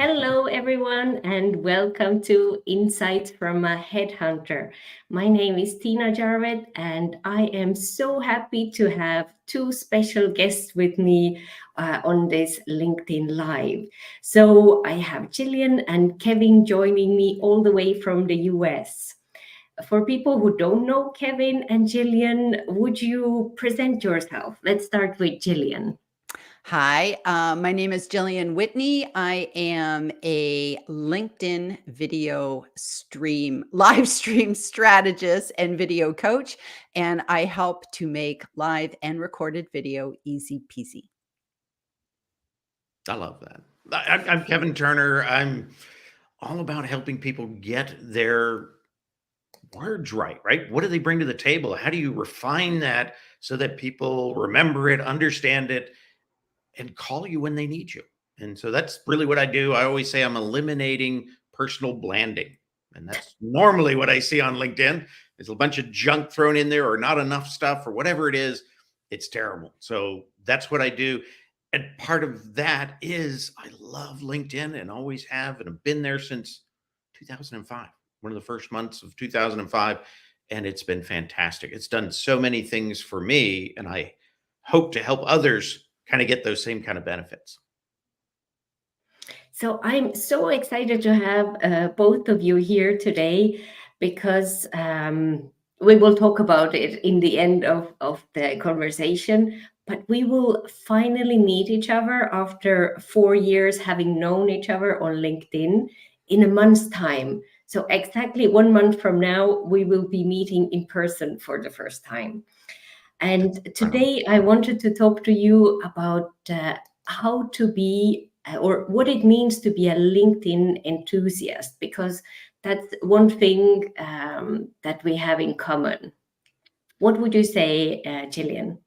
Hello, everyone, and welcome to Insights from a Headhunter. My name is Tiina Jarvet, and I am so happy to have two special guests with me on this LinkedIn Live. So I have Gillian and Kevin joining me all the way from the US. For people who don't know Kevin and Gillian, would you present yourself? Let's start with Gillian. Hi, my name is Gillian Whitney. I am a LinkedIn live stream strategist and video coach, and I help to make live and recorded video easy peasy. I love that. I'm Kevin Turner. I'm all about helping people get their words right? What do they bring to the table? How do you refine that so that people remember it, understand it, and call you when they need you? And so that's really what I do. I always say I'm eliminating personal blanding. And that's normally what I see on LinkedIn. There's a bunch of junk thrown in there or not enough stuff or whatever it is. It's terrible. So that's what I do. And part of that is I love LinkedIn and always have, and have been there since 2005, one of the first months of 2005. And it's been fantastic. It's done so many things for me, and I hope to help others kind of get those same kind of benefits. So I'm so excited to have both of you here today because we will talk about it in the end of the conversation, but we will finally meet each other after 4 years having known each other on LinkedIn in a month's time. So exactly 1 month from now, we will be meeting in person for the first time. And today I wanted to talk to you about how to be or what it means to be a LinkedIn enthusiast, because that's one thing that we have in common. What would you say, Gillian?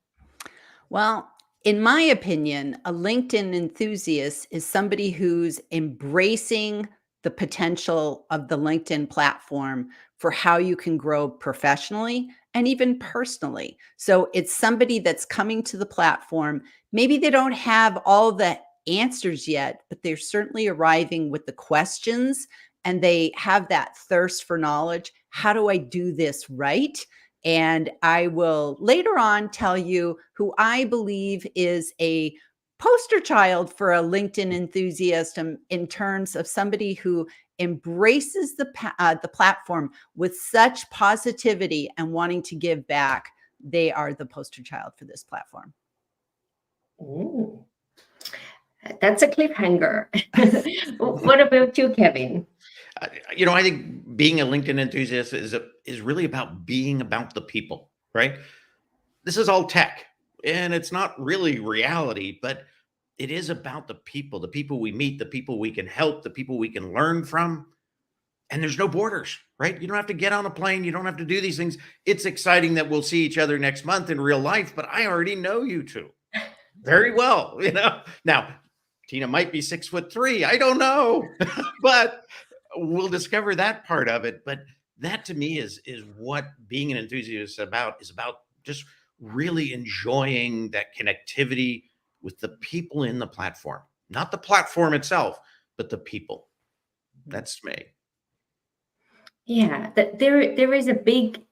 Well, in my opinion, a LinkedIn enthusiast is somebody who's embracing the potential of the LinkedIn platform for how you can grow professionally and even personally. So it's somebody that's coming to the platform. Maybe they don't have all the answers yet, but they're certainly arriving with the questions and they have that thirst for knowledge. How do I do this right? And I will later on tell you who I believe is a poster child for a LinkedIn enthusiast in terms of somebody who embraces the platform with such positivity and wanting to give back. They are the poster child for this platform. Ooh, that's a cliffhanger. What about you, Kevin? I think being a LinkedIn enthusiast is really about being about the people, right? This is all tech, and it's not really reality, but it is about the people we meet, the people we can help, the people we can learn from. And there's no borders, right? You don't have to get on a plane. You don't have to do these things. It's exciting that we'll see each other next month in real life, but I already know you two very well. Now Tiina might be 6'3". I don't know, but we'll discover that part of it. But that to me is what being an enthusiast is about just really enjoying that connectivity with the people in the platform, not the platform itself, but the people. That's me. Yeah, there is a big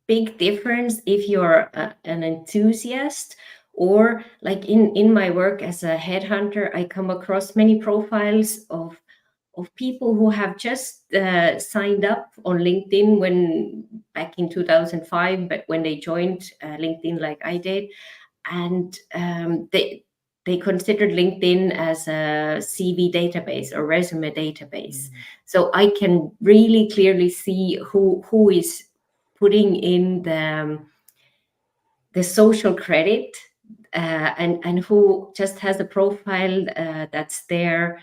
difference if you're an enthusiast, or like in my work as a headhunter, I come across many profiles of people who have just signed up on LinkedIn when back in 2005, but when they joined LinkedIn like I did, and they considered LinkedIn as a CV database or resume database. So I can really clearly see who is putting in the social credit and who just has a profile that's there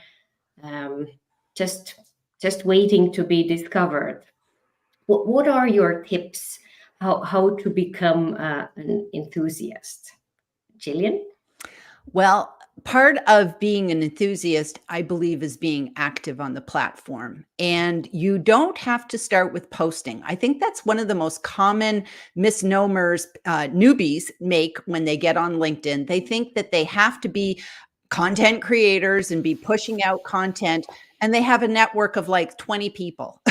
just waiting to be discovered. What are your tips how to become an enthusiast, Gillian? Well, part of being an enthusiast, I believe, is being active on the platform. And you don't have to start with posting. I think that's one of the most common misnomers newbies make when they get on LinkedIn. They think that they have to be content creators and be pushing out content, and they have a network of like 20 people.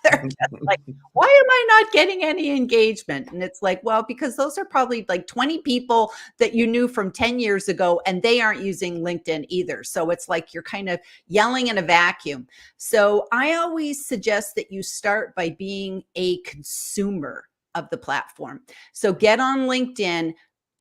They're just like, why am I not getting any engagement? And it's like, well, because those are probably like 20 people that you knew from 10 years ago, and they aren't using LinkedIn either. So it's like you're kind of yelling in a vacuum. So I always suggest that you start by being a consumer of the platform. So get on LinkedIn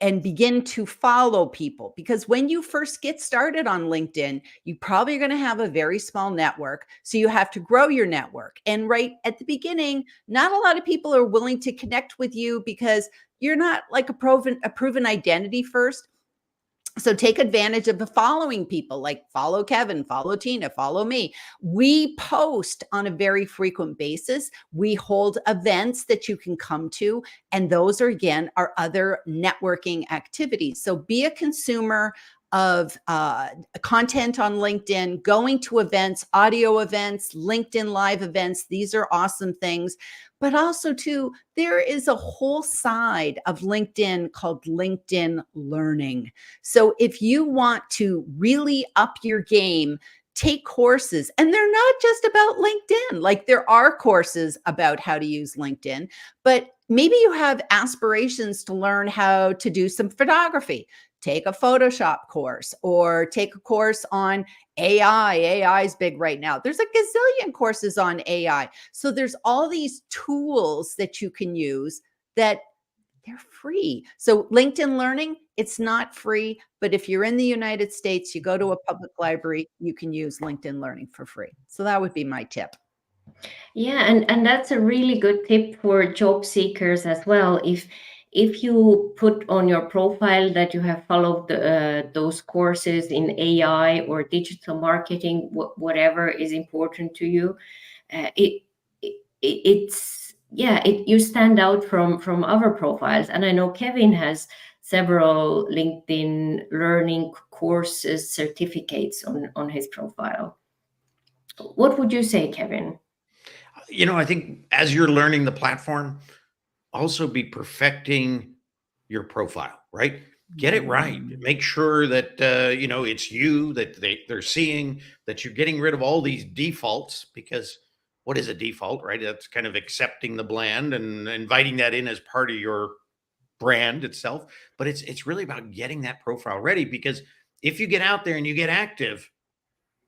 and begin to follow people, because when you first get started on LinkedIn, you probably are going to have a very small network. So you have to grow your network. And right at the beginning, not a lot of people are willing to connect with you because you're not like a proven identity first. So take advantage of the following people, like follow Kevin, follow Tiina, follow me. We post on a very frequent basis. We hold events that you can come to. And those are, again, our other networking activities. So be a consumer of content on LinkedIn, going to events, audio events, LinkedIn live events. These are awesome things. But also, too, there is a whole side of LinkedIn called LinkedIn Learning. So if you want to really up your game, take courses. And they're not just about LinkedIn. Like, there are courses about how to use LinkedIn, but maybe you have aspirations to learn how to do some photography. Take a Photoshop course, or take a course on AI. AI is big right now. There's a gazillion courses on AI. So there's all these tools that you can use that they're free. So LinkedIn Learning, it's not free, but if you're in the United States, you go to a public library, you can use LinkedIn Learning for free. So that would be my tip. Yeah, and that's a really good tip for job seekers as well. If you put on your profile that you have followed those courses in AI or digital marketing, whatever is important to you, it's yeah, you stand out from other profiles. And I know Kevin has several LinkedIn learning courses, certificates on his profile. What would you say, Kevin? I think as you're learning the platform, also be perfecting your profile, right? Get it right. Make sure that it's you that they're seeing, that you're getting rid of all these defaults, because what is a default, right? That's kind of accepting the brand and inviting that in as part of your brand itself. But it's really about getting that profile ready, because if you get out there and you get active,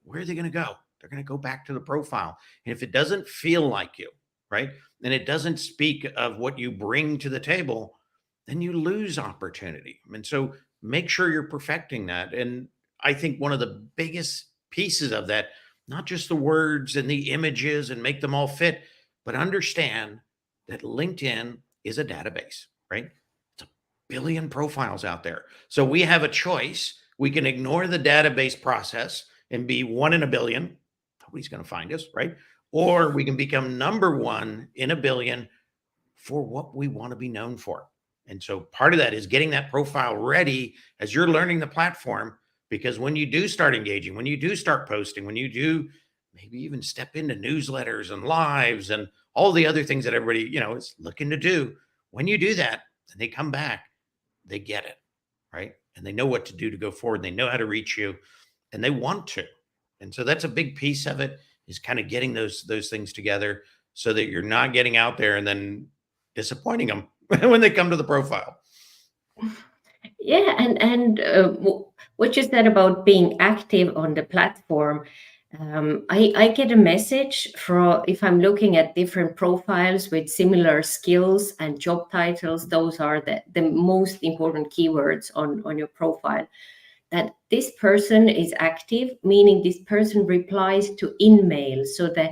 where are they going to go? They're going to go back to the profile. And if it doesn't feel like you, right, and it doesn't speak of what you bring to the table, then you lose opportunity. And so make sure you're perfecting that. And I think one of the biggest pieces of that, not just the words and the images and make them all fit, but understand that LinkedIn is a database, right? It's a billion profiles out there. So we have a choice. We can ignore the database process and be 1 in a billion. Nobody's going to find us, right? Or we can become number 1 in a billion for what we want to be known for. And so part of that is getting that profile ready as you're learning the platform, because when you do start engaging, when you do start posting, when you do maybe even step into newsletters and lives and all the other things that everybody, is looking to do, when you do that and they come back, they get it, right? And they know what to do to go forward. They know how to reach you, and they want to. And so that's a big piece of it, is kind of getting those things together so that you're not getting out there and then disappointing them when they come to the profile. Yeah, and what you said about being active on the platform, I get a message from, if I'm looking at different profiles with similar skills and job titles, those are the most important keywords on your profile, that this person is active, meaning this person replies to emails. So the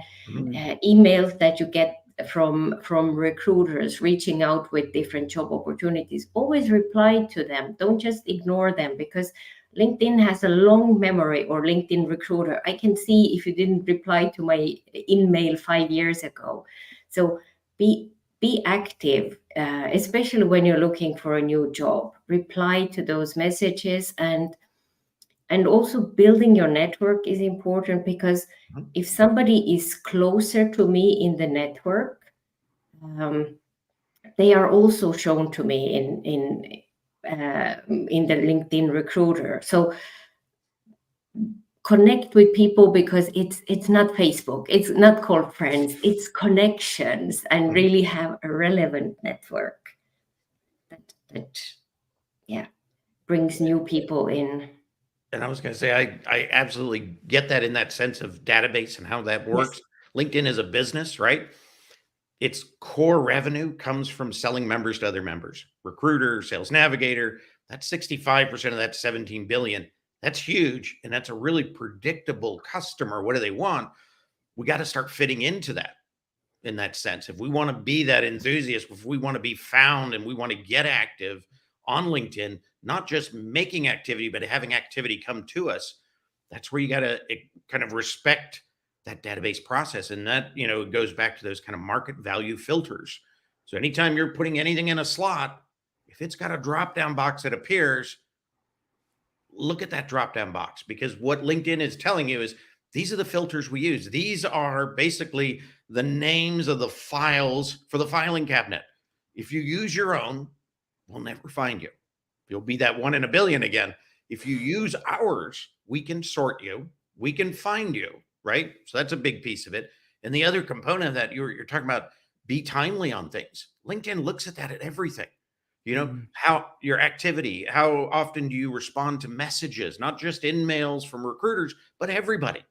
emails that you get from recruiters reaching out with different job opportunities, always reply to them. Don't just ignore them, because LinkedIn has a long memory, or LinkedIn Recruiter. I can see if you didn't reply to my email 5 years ago. So be active, especially when you're looking for a new job. Reply to those messages, and also building your network is important, because if somebody is closer to me in the network, they are also shown to me in the LinkedIn Recruiter. So connect with people, because it's not Facebook, it's not called friends, it's connections, and really have a relevant network that yeah, brings new people in. And I was going to say, I absolutely get that in that sense of database and how that Yes. works. LinkedIn is a business, right? Its core revenue comes from selling members to other members. Recruiter, Sales Navigator, that's 65% of that 17 billion. That's huge. And that's a really predictable customer. What do they want? We got to start fitting into that in that sense. If we want to be that enthusiast, if we want to be found and we want to get active on LinkedIn, not just making activity, but having activity come to us, that's where you got to kind of respect that database process. And that, it goes back to those kind of market value filters. So anytime you're putting anything in a slot, if it's got a drop down box that appears, look at that drop down box, because what LinkedIn is telling you is these are the filters we use. These are basically the names of the files for the filing cabinet. If you use your own, we'll never find you. You'll be that 1 in a billion again. If you use ours, we can sort you, we can find you, right? So that's a big piece of it. And the other component of that, you're talking about, be timely on things. LinkedIn looks at that at everything. How your activity, how often do you respond to messages, not just in mails from recruiters, but everybody.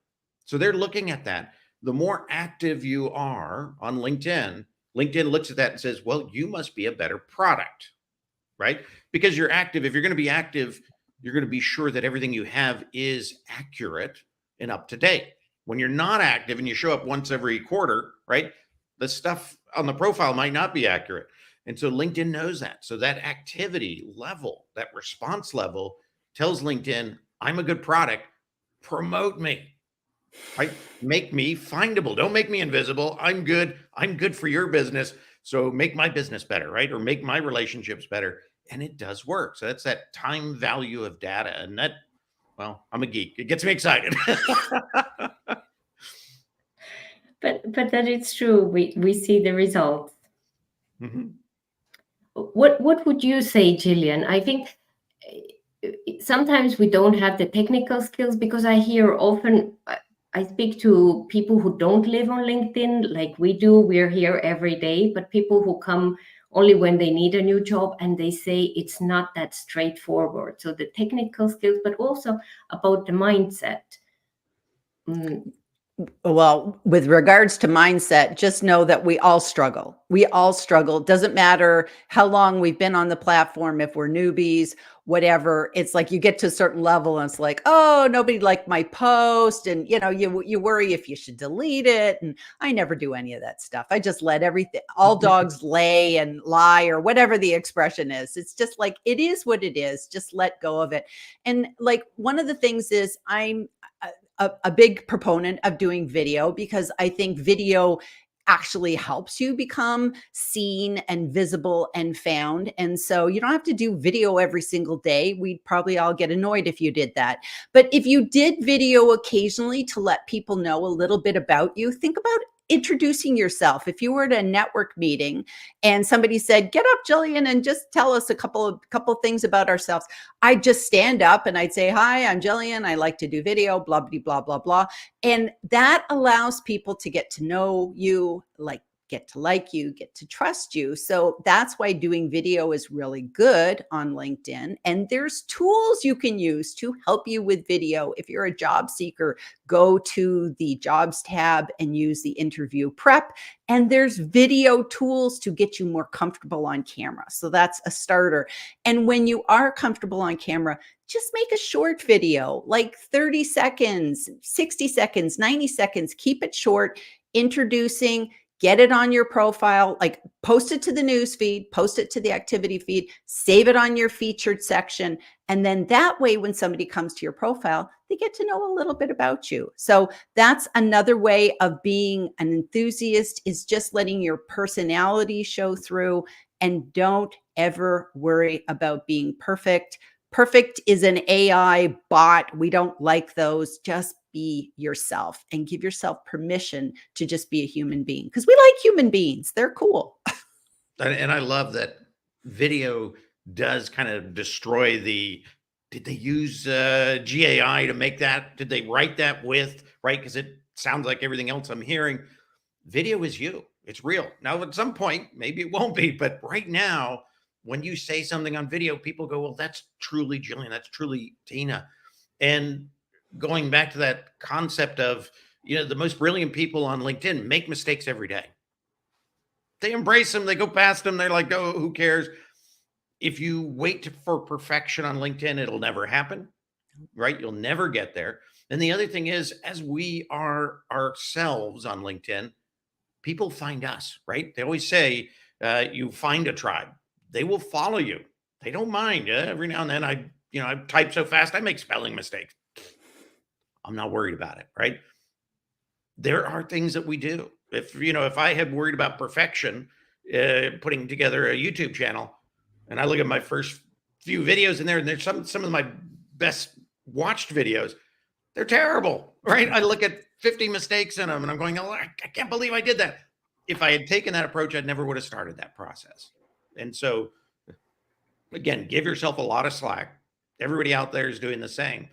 So they're looking at that. The more active you are on LinkedIn, LinkedIn looks at that and says, well, you must be a better product, right? Because you're active. If you're going to be active, you're going to be sure that everything you have is accurate and up to date. When you're not active and you show up once every quarter, right, the stuff on the profile might not be accurate. And so LinkedIn knows that. So that activity level, that response level tells LinkedIn, I'm a good product, promote me, right? Make me findable. Don't make me invisible. I'm good. I'm good for your business. So make my business better, right? Or make my relationships better. And it does work. So that's that time value of data. And that, well, I'm a geek. It gets me excited. But that it's true. We see the results. Mm-hmm. What would you say, Gillian? I think sometimes we don't have the technical skills, because I hear often, I speak to people who don't live on LinkedIn like we do. We're here every day, but people who come only when they need a new job, and they say it's not that straightforward. So the technical skills, but also about the mindset. Well, with regards to mindset, just know that we all struggle. We all struggle. It doesn't matter how long we've been on the platform, if we're newbies, whatever. It's like you get to a certain level and it's like, oh, nobody liked my post. And you worry if you should delete it. And I never do any of that stuff. I just let everything, all dogs lay and lie, or whatever the expression is. It's just like, it is what it is. Just let go of it. And like, one of the things is, I'm a big proponent of doing video, because I think video actually helps you become seen and visible and found. And so you don't have to do video every single day. We'd probably all get annoyed if you did that. But if you did video occasionally to let people know a little bit about you, think about introducing yourself. If you were at a network meeting and somebody said, get up, Gillian, and just tell us a couple things about ourselves, I'd just stand up and I'd say, hi, I'm Gillian. I like to do video, blah, blah, blah, blah, blah. And that allows people to get to know you, get to like you, get to trust you. So that's why doing video is really good on LinkedIn. And there's tools you can use to help you with video. If you're a job seeker, go to the jobs tab and use the interview prep. And there's video tools to get you more comfortable on camera. So that's a starter. And when you are comfortable on camera, just make a short video, like 30 seconds, 60 seconds, 90 seconds. Keep it short, introducing. Get it on your profile, like post it to the news feed, post it to the activity feed, save it on your featured section. And then that way, when somebody comes to your profile, they get to know a little bit about you. So that's another way of being an enthusiast, is just letting your personality show through, and don't ever worry about being perfect. Perfect is an AI bot. We don't like those. Just be yourself and give yourself permission to just be a human being, because we like human beings. They're cool. And I love that video does kind of destroy the Did they use GAI to make that? Did they write that with, right? Because it sounds like everything else I'm hearing. Video is you. It's real. Now, at some point, maybe it won't be, but right now, when you say something on video, people go, well, that's truly Gillian. That's truly Tiina. And going back to that concept of, the most brilliant people on LinkedIn make mistakes every day. They embrace them. They go past them. They're like, oh, who cares? If you wait for perfection on LinkedIn, it'll never happen, right? You'll never get there. And the other thing is, as we are ourselves on LinkedIn, people find us, right? They always say, you find a tribe. They will follow you. They don't mind. Every now and then I type so fast, I make spelling mistakes. I'm not worried about it, right? There are things that we do. If I had worried about perfection, putting together a YouTube channel, and I look at my first few videos in there, and there's some of my best watched videos, they're terrible, right? I look at 50 mistakes in them, and I'm going, oh, I can't believe I did that. If I had taken that approach, I never would have started that process. And so, again, give yourself a lot of slack. Everybody out there is doing the same.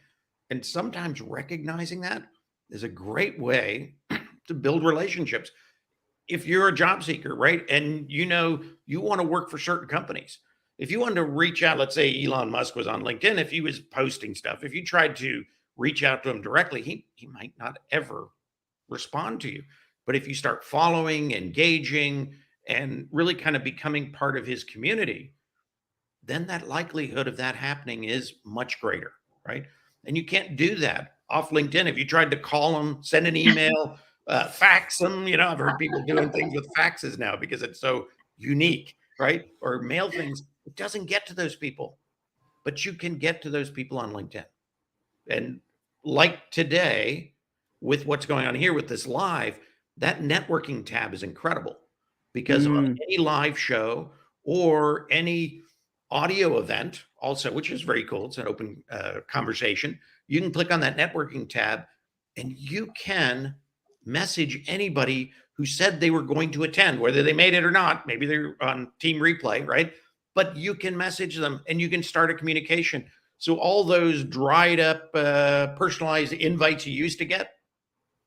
And sometimes recognizing that is a great way to build relationships. If you're a job seeker, right, and you want to work for certain companies, if you wanted to reach out, let's say Elon Musk was on LinkedIn, if he was posting stuff, if you tried to reach out to him directly, he might not ever respond to you. But if you start following, engaging, and really kind of becoming part of his community, then that likelihood of that happening is much greater, right? And you can't do that off LinkedIn. If you tried to call them, send an email, fax them, I've heard people doing things with faxes now because it's so unique, right? Or mail things. It doesn't get to those people, but you can get to those people on LinkedIn. And like today, with what's going on here with this live, that networking tab is incredible because on any live show or any audio event also, which is very cool, it's an open conversation, you can click on that networking tab and you can message anybody who said they were going to attend, whether they made it or not. Maybe they're on team replay, right? But you can message them and you can start a communication. So all those dried up personalized invites you used to get,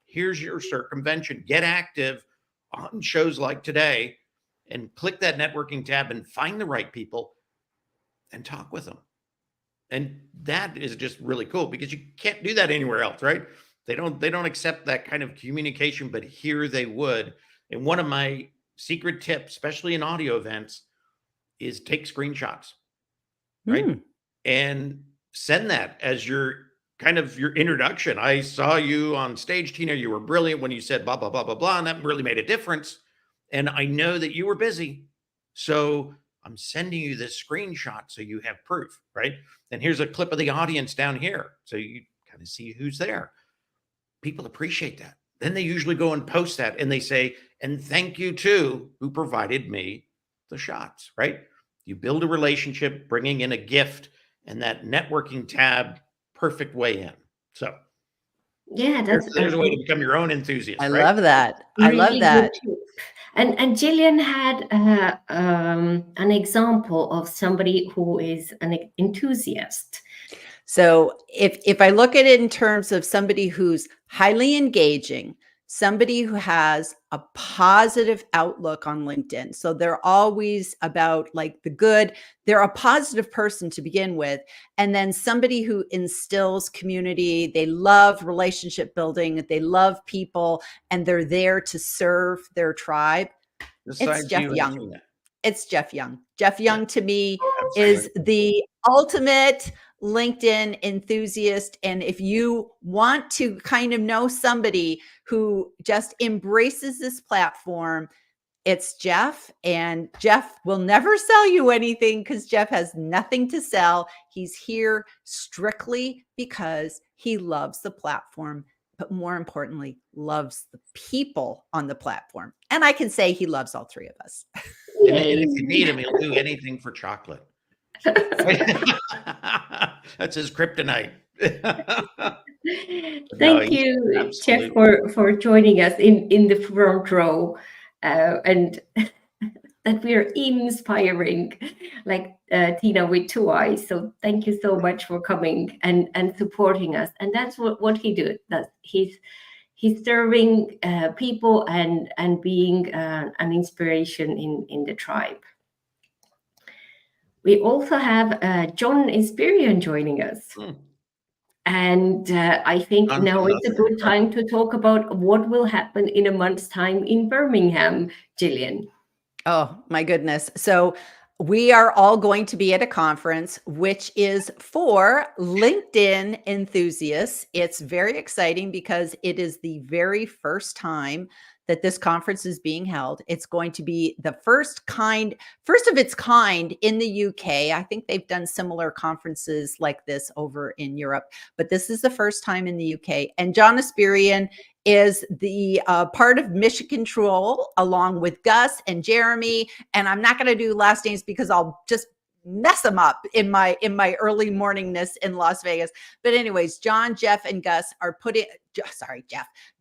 here's your circumvention. Get active on shows like today and click that networking tab and find the right people and talk with them. And that is just really cool because you can't do that anywhere else, right? They don't accept that kind of communication, but here they would. And one of my secret tips, especially in audio events, is take screenshots, right? And send that as your introduction. I saw you on stage, Tiina. You were brilliant when you said blah, blah, blah, blah, blah. And that really made a difference. And I know that you were busy. So I'm sending you this screenshot so you have proof, right? And here's a clip of the audience down here. So you kind of see who's there. People appreciate that. Then they usually go and post that and they say, and thank you to who provided me the shots, right? You build a relationship, bringing in a gift, and that networking tab, perfect way in. So yeah, there's a way to become your own enthusiast. I right? love that. I love that. And Gillian had an example of somebody who is an enthusiast. So if I look at it in terms of somebody who's highly engaging, somebody who has a positive outlook on LinkedIn. So they're always about like the good. They're a positive person to begin with. And then somebody who instills community. They love relationship building. They love people and they're there to serve their tribe. Besides It's Jeff you and Young. Tiina. It's Jeff Young. Jeff Young to me Absolutely. is the ultimate LinkedIn enthusiast. And if you want to kind of know somebody who just embraces this platform, it's Jeff. And Jeff will never sell you anything because Jeff has nothing to sell. He's here strictly because he loves the platform, but more importantly, loves the people on the platform. And I can say he loves all three of us. And if you need him, he'll do anything for chocolate. That's his kryptonite. Thank you, Jeff, for joining us in the front row. And that we're inspiring, like Tiina with 2 eyes. So thank you so much for coming and supporting us. And that's what he does. He's serving people and being an inspiration in the tribe. We also have John Inspirion joining us. And I think now it's a good time to talk about what will happen in a month's time in Birmingham, Gillian. Oh, my goodness. So we are all going to be at a conference, which is for LinkedIn enthusiasts. It's very exciting because it is the very first time that this conference is being held. It's going to be the first of its kind in the UK. I think they've done similar conferences like this over in Europe, but this is the first time in the UK. And John Inspirion is the part of Mission Control along with Gus and Jeremy. And I'm not going to do last names because I'll just mess them up in my early morningness in Las Vegas. But anyways, John, Jeff, and Gus are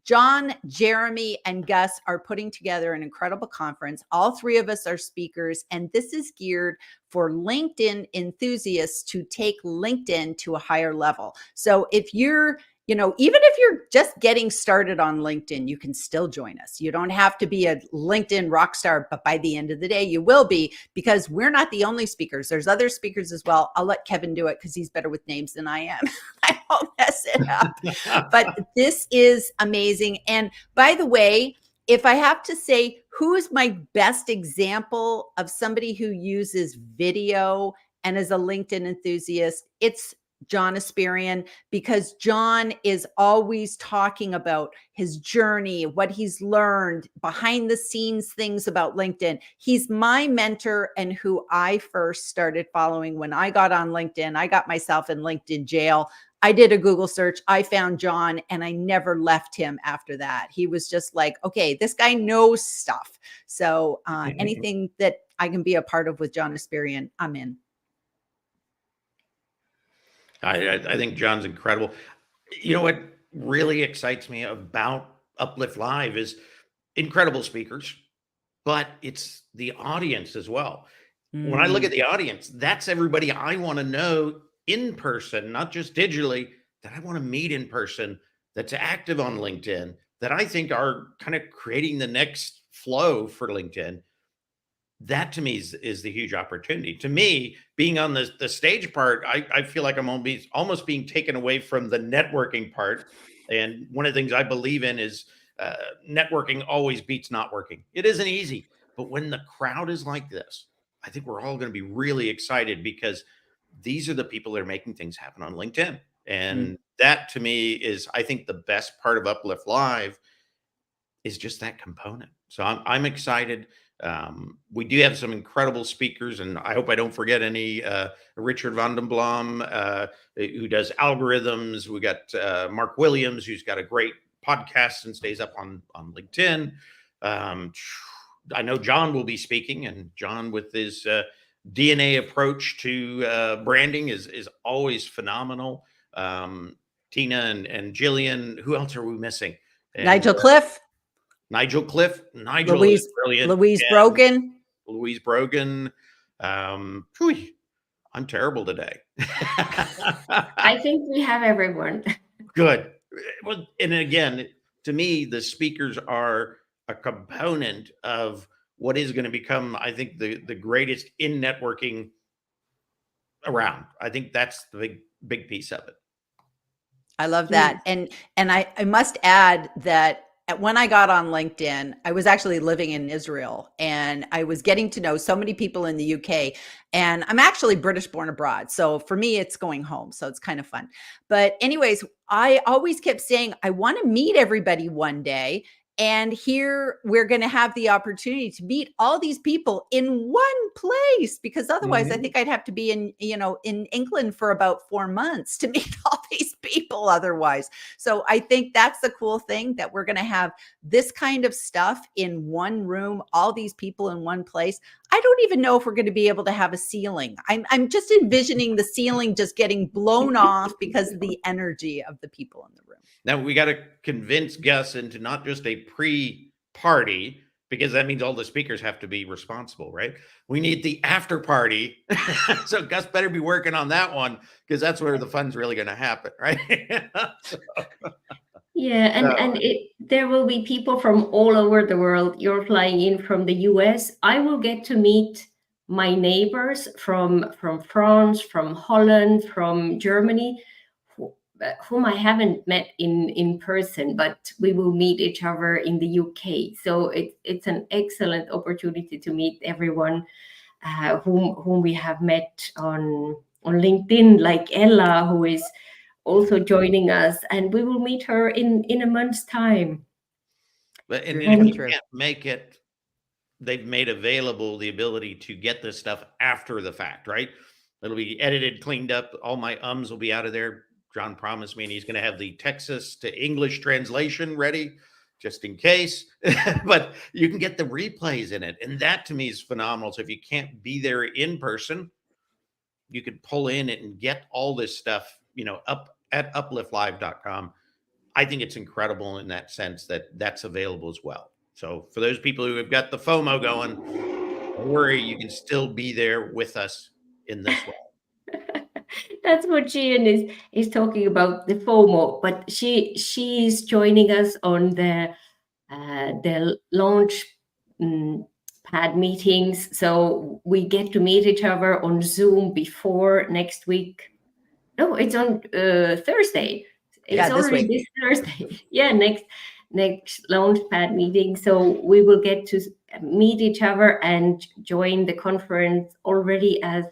John, Jeremy, and Gus are putting together an incredible conference. All three of us are speakers, and this is geared for LinkedIn enthusiasts to take LinkedIn to a higher level. So if you're even if you're just getting started on LinkedIn, you can still join us. You don't have to be a LinkedIn rock star, but by the end of the day, you will be, because we're not the only speakers. There's other speakers as well. I'll let Kevin do it because he's better with names than I am. I won't mess it up. But this is amazing. And by the way, if I have to say, who is my best example of somebody who uses video and is a LinkedIn enthusiast, it's John Inspirion, because John is always talking about his journey, what he's learned, behind the scenes things about LinkedIn. He's my mentor and who I first started following when I got on LinkedIn. I got myself in LinkedIn jail. I did a Google search. I found John and I never left him after that. He was just like, okay, this guy knows stuff. So anything that I can be a part of with John Inspirion, I'm in. I think John's incredible. You know what really excites me about UpLift Live is incredible speakers, but it's the audience as well. When I look at the audience, that's everybody I want to know in person, not just digitally, that I want to meet in person, that's active on LinkedIn, that I think are kind of creating the next flow for LinkedIn. That to me is the huge opportunity. To me, being on the stage part, I feel like I'm almost being taken away from the networking part. And one of the things I believe in is networking always beats not working. It isn't easy, but when the crowd is like this, I think we're all going to be really excited, because these are the people that are making things happen on LinkedIn. And that to me is, I think, the best part of UpLift Live is just that component. So I'm excited. We do have some incredible speakers, and I hope I don't forget any. Richard van den Blom, who does algorithms. We got Mark Williams, who's got a great podcast and stays up on LinkedIn. I know John will be speaking, and John, with his DNA approach to branding, is always phenomenal. Tiina and Gillian. Who else are we missing? And, Nigel Cliff. Nigel is brilliant. Louise Brogan. Louise Brogan. I'm terrible today. I think we have everyone. Good. Well, and again, to me, the speakers are a component of what is going to become, I think, the greatest in networking around. I think that's the big piece of it. I love that. And I must add that when I got on LinkedIn, I was actually living in Israel, and I was getting to know so many people in the UK, and I'm actually British born abroad. So for me, it's going home. So it's kind of fun. But anyways, I always kept saying, I want to meet everybody one day. And here we're going to have the opportunity to meet all these people in one place, because otherwise I think I'd have to be in England for about 4 months to meet all these people otherwise. So I think that's the cool thing, that we're going to have this kind of stuff in one room, all these people in one place. I don't even know if we're going to be able to have a ceiling. I'm just envisioning the ceiling just getting blown off because of the energy of the people in the room. Now we got to convince Gus into not just a pre-party, because that means all the speakers have to be responsible, right? We need the after party. So Gus better be working on that one, because that's where the fun's really going to happen, right? So, Yeah, and there will be people from all over the world. You're flying in from the US. I will get to meet my neighbors from France, from Holland, from Germany, whom I haven't met in person, but we will meet each other in the UK. So it's an excellent opportunity to meet everyone whom we have met on LinkedIn, like Ella, who is also joining us, and we will meet her in a month's time. but and True, if you true. can't make it, they've made available the ability to get this stuff after the fact, right? It'll be edited, cleaned up. All my ums will be out of there. John promised me, and he's going to have the Texas to English translation ready just in case. But you can get the replays in it. And that to me is phenomenal. So if you can't be there in person, you could pull in it and get all this stuff, up at upliftlive.com. I think it's incredible in that sense that that's available as well. So for those people who have got the FOMO going, don't worry, you can still be there with us in this way. That's what Gillian is talking about, the FOMO. But she's joining us on the launch pad meetings. So we get to meet each other on Zoom before next week. No, it's on Thursday. It's already this Thursday. Yeah, next launchpad meeting. So we will get to meet each other and join the conference already as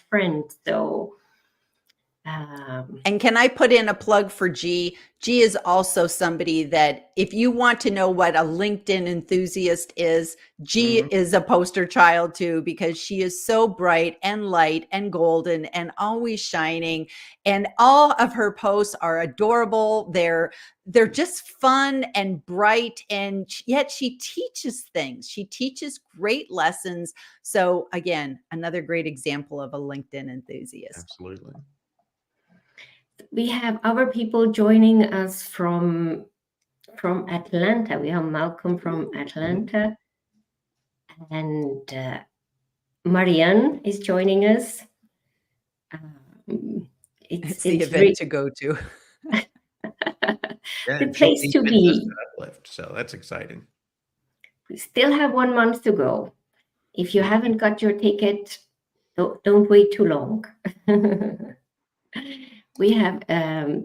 friends. So and can I put in a plug for G? G is also somebody that if you want to know what a LinkedIn enthusiast is, G is a poster child too, because she is so bright and light and golden and always shining. And all of her posts are adorable. They're just fun and bright, and yet she teaches things. She teaches great lessons. So again, another great example of a LinkedIn enthusiast. Absolutely. We have other people joining us from Atlanta. We have Malcolm from Atlanta, and Marianne is joining us. It's the event to go to. The place to be. UpLift, so that's exciting. We still have 1 month to go. If you haven't got your ticket, don't wait too long. We have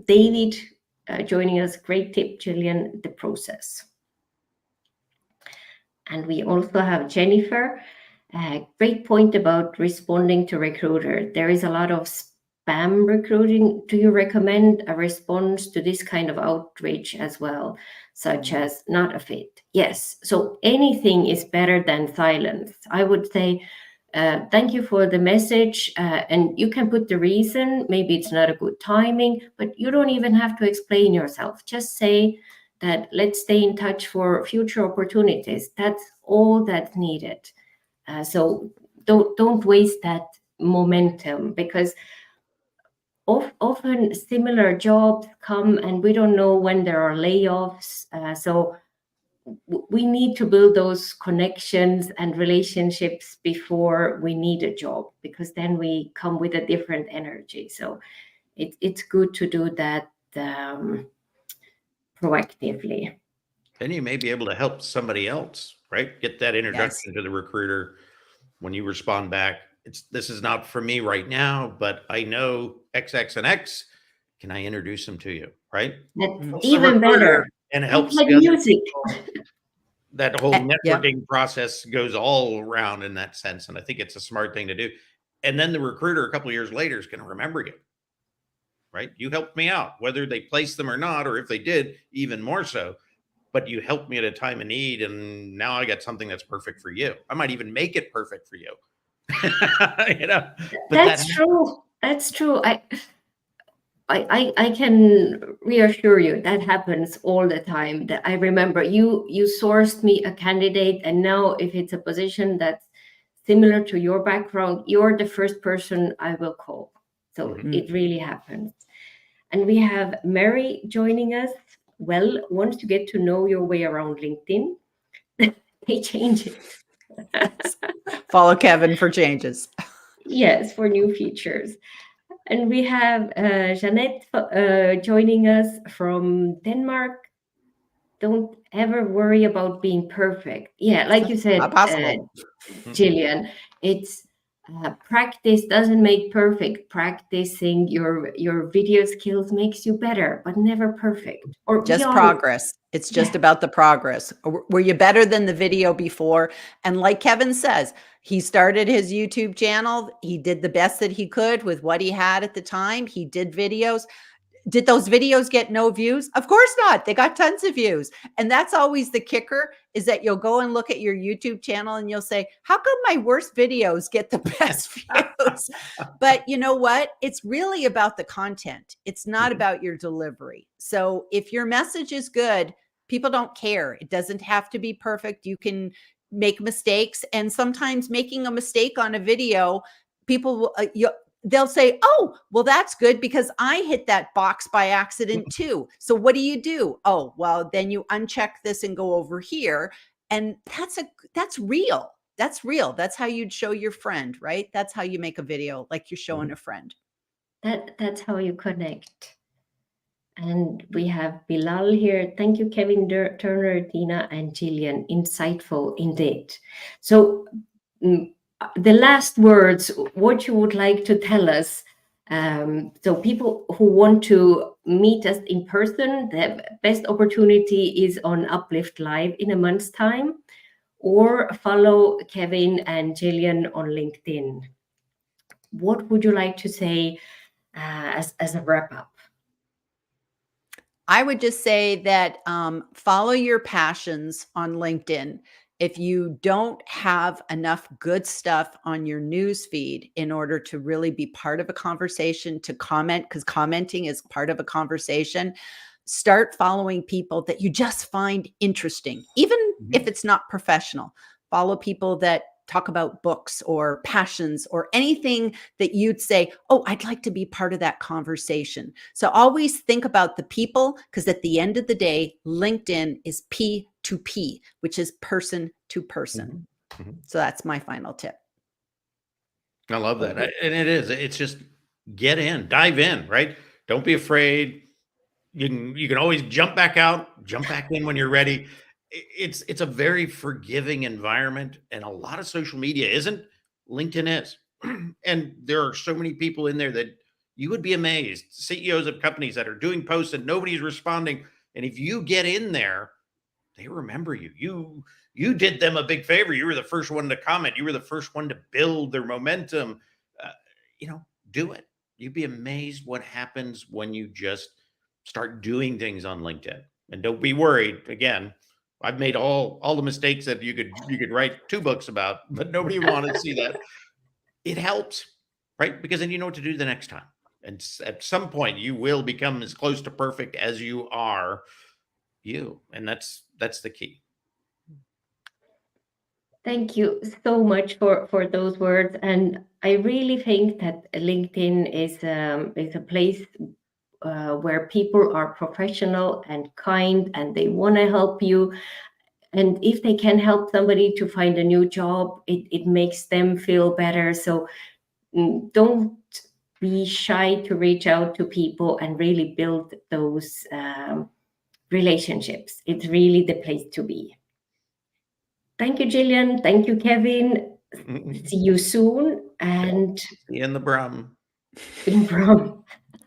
David joining us. Great tip, Gillian, the process. And we also have Jennifer. Great point about responding to recruiter. There is a lot of spam recruiting. Do you recommend a response to this kind of outreach as well, such as not a fit? Yes. So anything is better than silence. I would say, thank you for the message. And you can put the reason. Maybe it's not a good timing, but you don't even have to explain yourself. Just say that let's stay in touch for future opportunities. That's all that's needed. So don't waste that momentum, because often similar jobs come and we don't know when there are layoffs. So we need to build those connections and relationships before we need a job, because then we come with a different energy. So it's good to do that proactively. Then you may be able to help somebody else, right? Get that introduction to the recruiter when you respond back. This is not for me right now, but I know X, X, and X. Can I introduce them to you, right? That's even better. And helps like music. That whole networking process goes all around in that sense. And I think it's a smart thing to do. And then the recruiter a couple of years later is going to remember you, right? You helped me out, whether they placed them or not, or if they did, even more so. But you helped me at a time of need, and now I got something that's perfect for you. I might even make it perfect for you. That's true. That's true. I can reassure you that happens all the time. That I remember you sourced me a candidate, and now if it's a position that's similar to your background, you're the first person I will call. So it really happens. And we have Mary joining us. Well, once you get to know your way around LinkedIn, they change it. Follow Kevin for changes. Yes, for new features. And we have Jeanette joining us from Denmark. Don't ever worry about being perfect. Yeah, like you said, Not possible. Gillian, it's practice doesn't make perfect. Practicing your video skills makes you better, but never perfect. Or Just beyond. progress. It's just about the progress. Were you better than the video before? And like Kevin says, he started his YouTube channel. He did the best that he could with what he had at the time. He did videos. Did those videos get no views? Of course not. They got tons of views. And that's always the kicker, is that you'll go and look at your YouTube channel and you'll say, how come my worst videos get the best views? But you know what? It's really about the content. It's not about your delivery. So if your message is good, people don't care. It doesn't have to be perfect. You can make mistakes. And sometimes making a mistake on a video, people will, they'll say, oh, well, that's good because I hit that box by accident too. So what do? Oh, well, then you uncheck this and go over here. And that's real. That's real. That's how you'd show your friend, right? That's how you make a video, like you're showing a friend. That's how you connect. And we have Bilal here. Thank you, Kevin Turner, Tiina, and Gillian. Insightful indeed. So the last words, what you would like to tell us. So people who want to meet us in person, the best opportunity is on UpLift Live in a month's time, or follow Kevin and Gillian on LinkedIn. What would you like to say as a wrap up? I would just say that follow your passions on LinkedIn. If you don't have enough good stuff on your news feed in order to really be part of a conversation, to comment, because commenting is part of a conversation, start following people that you just find interesting, even if it's not professional. Follow people that talk about books or passions or anything that you'd say, oh, I'd like to be part of that conversation. So always think about the people, because at the end of the day, LinkedIn is P2P, which is person to person. So that's my final tip. I love that. And it's just get in, dive in, right? Don't be afraid. You can always jump back out, jump back in when you're ready. It's a very forgiving environment, and a lot of social media isn't. LinkedIn is. And there are so many people in there that you would be amazed. CEOs of companies that are doing posts and nobody's responding. And if you get in there, they remember you. You did them a big favor. You were the first one to comment. You were the first one to build their momentum. Do it. You'd be amazed what happens when you just start doing things on LinkedIn. And don't be worried. Again, I've made all the mistakes that you could write 2 books about, but nobody wanted to see that. It helps, right? Because then you know what to do the next time. And at some point, you will become as close to perfect as you are you. And that's the key. Thank you so much for those words. And I really think that LinkedIn is a place where people are professional and kind, and they want to help you. And if they can help somebody to find a new job, it makes them feel better. So don't be shy to reach out to people and really build those relationships. It's really the place to be. Thank you, Gillian. Thank you, Kevin. See you soon. And see you in the Brum.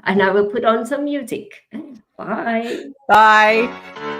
And I will put on some music. Bye. Bye.